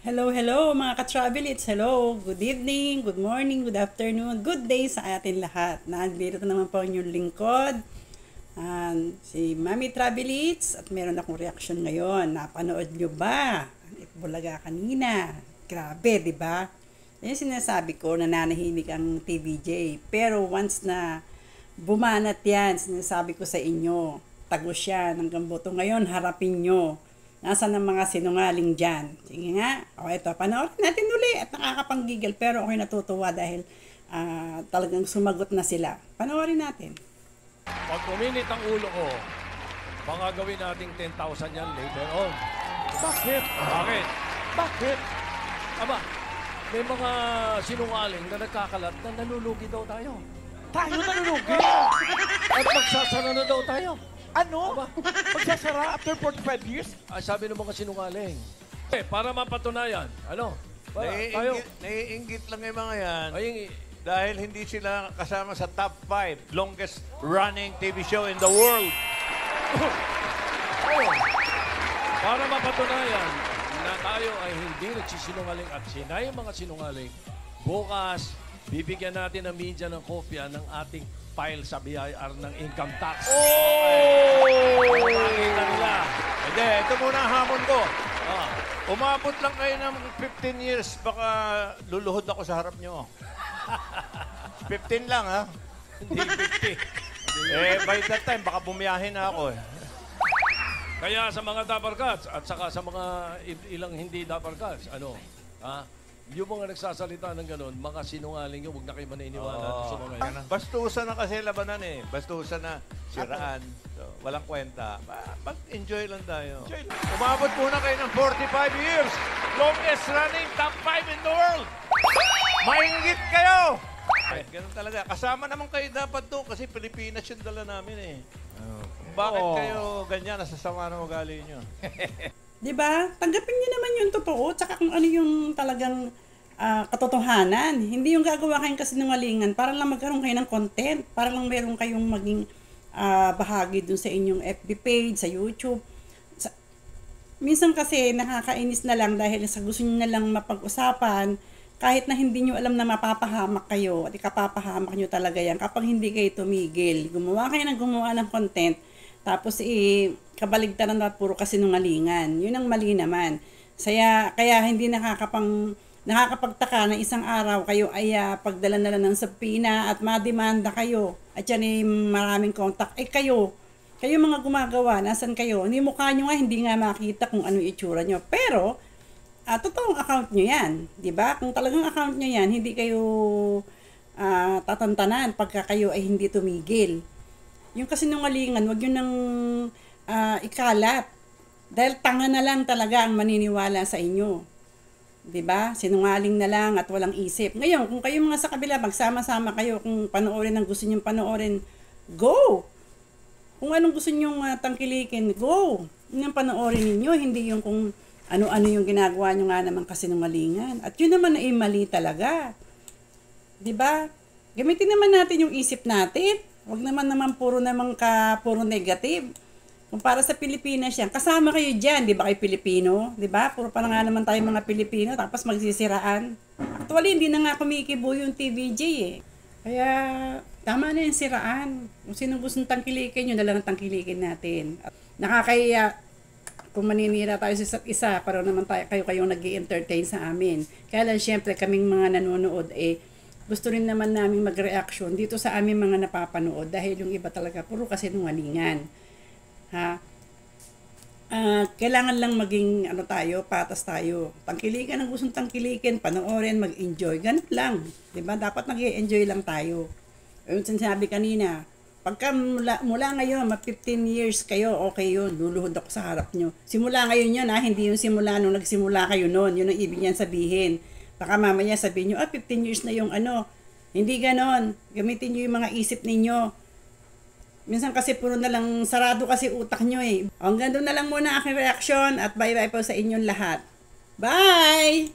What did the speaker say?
Hello, hello mga ka-travelites. Hello, good evening, good morning, good afternoon, good day sa atin lahat. Nandito naman po ang inyong lingkod, si Mami Travelites, at meron akong reaksyon ngayon. Napanood nyo ba ang Itbulaga kanina? Grabe, di ba? Yung sinasabi ko, nananahimik ang TVJ. Pero once na bumanat yan, sinasabi ko sa inyo, tagos yan hanggang buto. Ngayon, harapin nyo. Nasaan ang mga sinungaling dyan? Sige nga. O ito, panoorin natin uli at nakakapanggigil. Pero ako'y natutuwa dahil talagang sumagot na sila. Panoorin natin. Pag uminit ang ulo ko, baka gawin nating 10,000 yan later on. Bakit? Bakit? Bakit? Aba, may mga sinungaling na nagkakalat na nalulugi daw tayo. Tayo nalulugi? At magsasara na daw tayo. Ano? Aba, Magsasara after 45 years? sabi ng mga sinungaling. Para mapatunayan, ano? Tayo. Naiinggit lang yung mga yan Ay, dahil hindi sila kasama sa top 5 longest running TV show in the world. para mapatunayan na tayo ay hindi nagsisinungaling at sila yung mga sinungaling, bukas, bibigyan natin ng media ng kopya ng ating file sa BIR ng income tax. Makikita nila. Hindi, ito muna ang hamon ko. Ah, Umabot lang kayo ng 15 years, baka luluhod ako sa harap nyo. 15 lang, ha? hindi 50. By that time, baka bumiyahin na ako, eh. Kaya sa mga Dapper Cats at saka sa mga ilang hindi Dapper Cats, yung mga nagsasalita ng ganun, mga sinungaling yun, huwag na kayo maniniwala sa mga yan. Bastusan na kasi labanan, eh. Bastusan na siraan. So, walang kwenta. Mag-enjoy lang tayo. Umabot muna kayo ng 45 years. Longest running top 5 in the world. Mainggit kayo! Ganun talaga. Kasama naman kayo dapat to kasi Pilipinas yung dala namin, eh. Bakit kayo ganyan? Nasasama ng ugali nyo. Di ba? Tanggapin niyo naman yung totoo, tsaka kung ano yung talagang katotohanan. Hindi yung gagawa kayong kasinungalingan para lang magkaroon kayo ng content, para lang meron kayong maging bahagi dun sa inyong FB page, sa YouTube. Minsan kasi nakakainis na lang dahil sa gusto niyo na lang mapag-usapan, kahit na hindi nyo alam na mapapahamak kayo at ikapapahamak nyo talaga yan kapag hindi kayo tumigil. Gumawa kayo ng gumawa ng content, tapos kabaligtaran na puro kasinungalingan. Yun ang mali naman. Kaya hindi nakakapagtaka na isang araw kayo ay pagdala na lang ng subpoena at mademanda kayo. At yan ay maraming contact. Kayo mga gumagawa, nasan kayo? Hindi mukha nyo nga, hindi nga makita kung ano itsura nyo. Pero, totoong account nyo yan. Diba? Kung talagang account nyo yan, hindi kayo tatantanan pagka kayo ay hindi tumigil. Yung kasinungalingan, wag yun nang ikalat. Dahil tanga na lang talaga ang maniniwala sa inyo. 'Di ba? Sinungaling na lang at walang isip. Ngayon, kung kayo mga sa kabila, magsama-sama kayo kung panoorin ang gusto niyo panoorin, go! Kung anong gusto niyo tangkilikin, go! Yun ang panoorin niyo, hindi yung kung ano-ano yung ginagawa niyo nga naman kasinungalingan. At yun naman ay mali talaga. 'Di ba? Gamitin naman natin yung isip natin. Wag naman puro negative. Kung para sa Pilipinas yan, kasama kayo dyan, di ba kayo Pilipino? Di ba? Puro pa nga naman tayo mga Pilipino, tapos magsisiraan. Actually, hindi na nga kumikibo yung TVJ eh. Kaya, tama na yung siraan. Kung sino gustong tangkilikin, yun na lang ang tangkilikin natin. Nakakaya, kung maninira tayo sa isa't isa, para naman kayong nag-i-entertain sa amin. Kaya lang, syempre, kaming mga nanonood gusto rin naman namin mag-reaction dito sa aming mga napapanood dahil yung iba talaga puro kasinungalingan. Kailangan lang maging patas tayo. Tangkilikan ang gustong tangkilikin, panoorin, mag-enjoy. Ganun lang. 'Di ba? Dapat nag-i-enjoy lang tayo. Yung sinabi kanina, pagka mula ngayon, 15 years kayo, okay yun, luluhod ako sa harap nyo. Simula ngayon yun, hindi yung simula nung nagsimula kayo noon. Yun ang ibig niyan sabihin. Baka mamaya sabihin nyo, 15 years na yung Hindi ganon. Gamitin nyo yung mga isip ninyo. Minsan kasi puro na lang, sarado kasi utak nyo eh. Hanggang doon na lang muna aking reaction at bye-bye po sa inyong lahat. Bye!